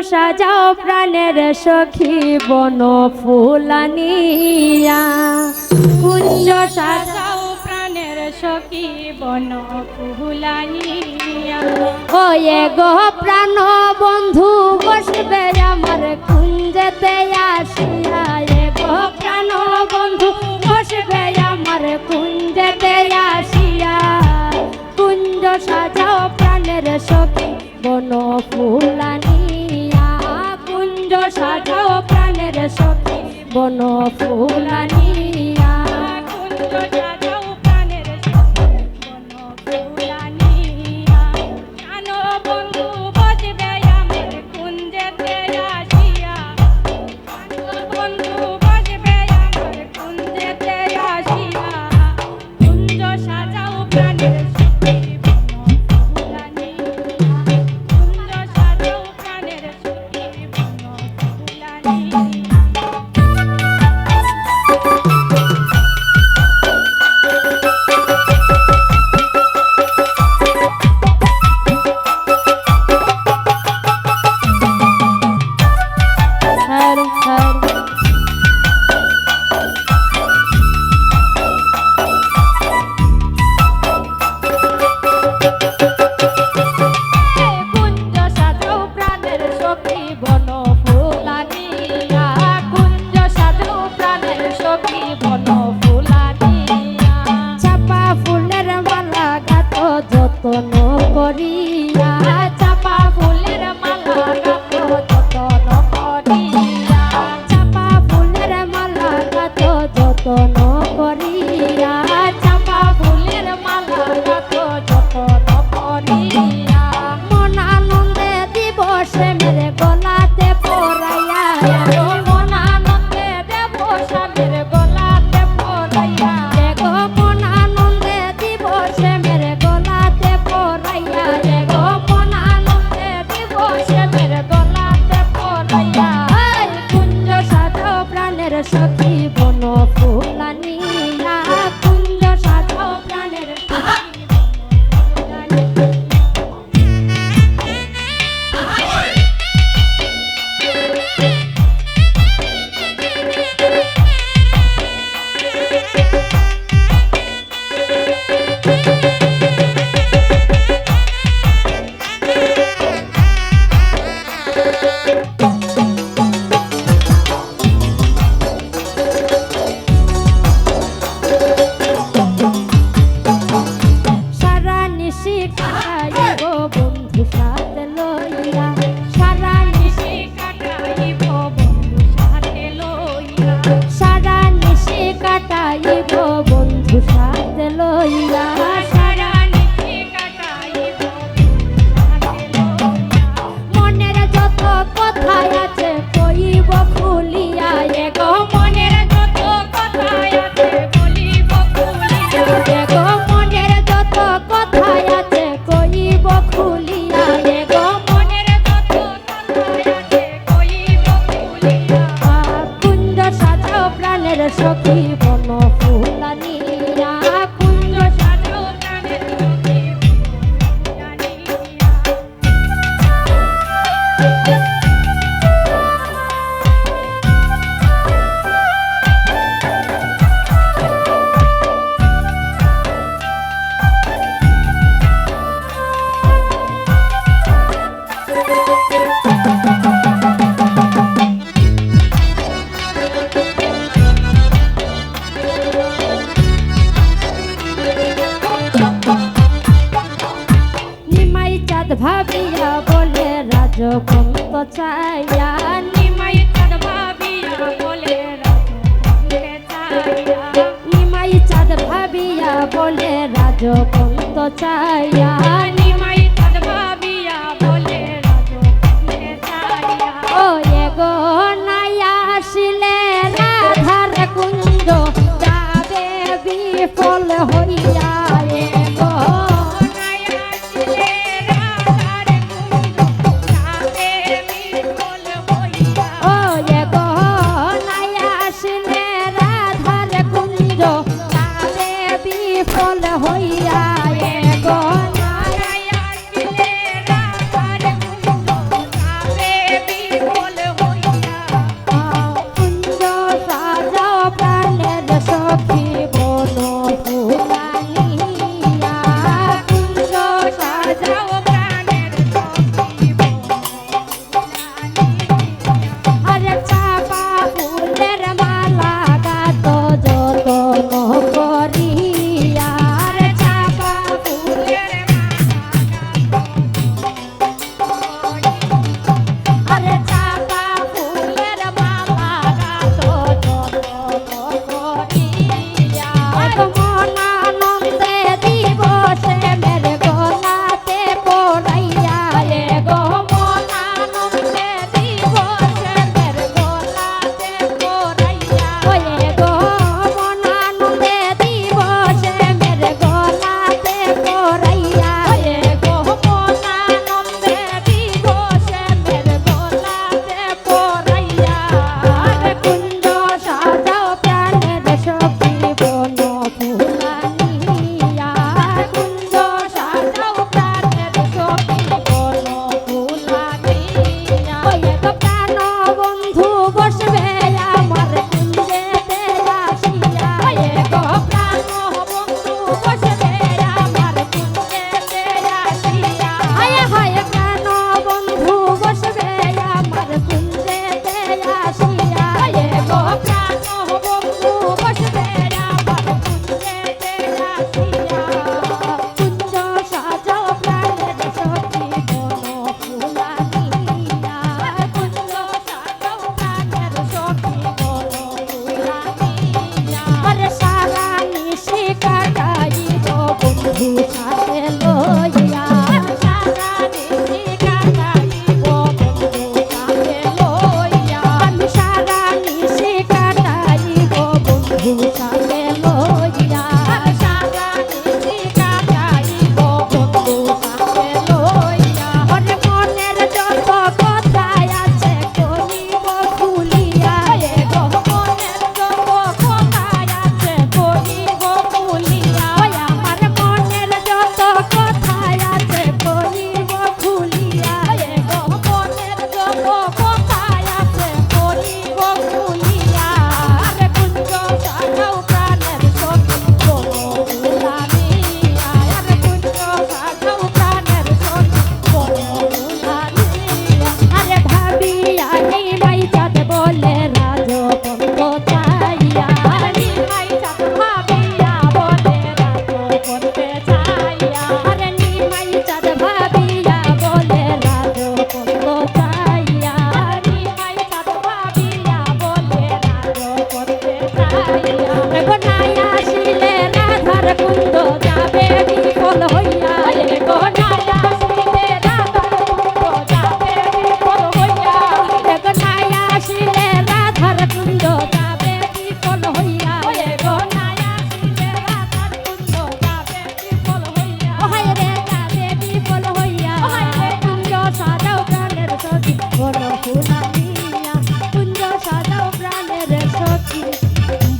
সাজাও প্রাণের সখী বন ফুলানিয়া কুঞ্জ সাজাও প্রাণের সখী বন ফুলানিয়া ওয়ে গো প্রাণ বন্ধু বসবে আমার কুঞ্জেতে আসিয়া এ গো প্রাণ বন্ধু বসবে আমার কুঞ্জেতে আসিয়া কুঞ্জ সাজাও প্রাণের সখী বন ফুলানিয়া কুঞ্জ সাজাও প্রাণের সখী বন ফুলানিয়া কুঞ্জ সাজাও প্রাণের সখী বন ফুলানিয়া জানো বন্ধু বসবে আমার কুঞ্জেতে আসিয়া জানো বন্ধু বসবে আমার কুঞ্জেতে আসিয়া কুঞ্জ সাজাও প্রাণের সখী সখী বন ফুলানিয়া কুঞ্জ সাজাও প্রাণের সখী বন ফুলানিয়া কুঞ্জ সাজাও প্রাণের সখী ভাবিয়া বলে রাজপন্ত চাইয়া নিমাই চাঁদ ভাবিয়া বলে রাজপন্তে চাইয়া নিমাই চাঁদ ভাবিয়া বলে রাজপন্ত চাইয়া নিমাই চাঁদ ভাবিয়া বলে রাজপন্তে চাইয়া ও এগো নাইয়া আসিলে রাধার কুঞ্জ যাবে বিফল হইয়া এগো হইয়া এগো নারায়ণ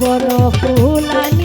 বড় ফুলানি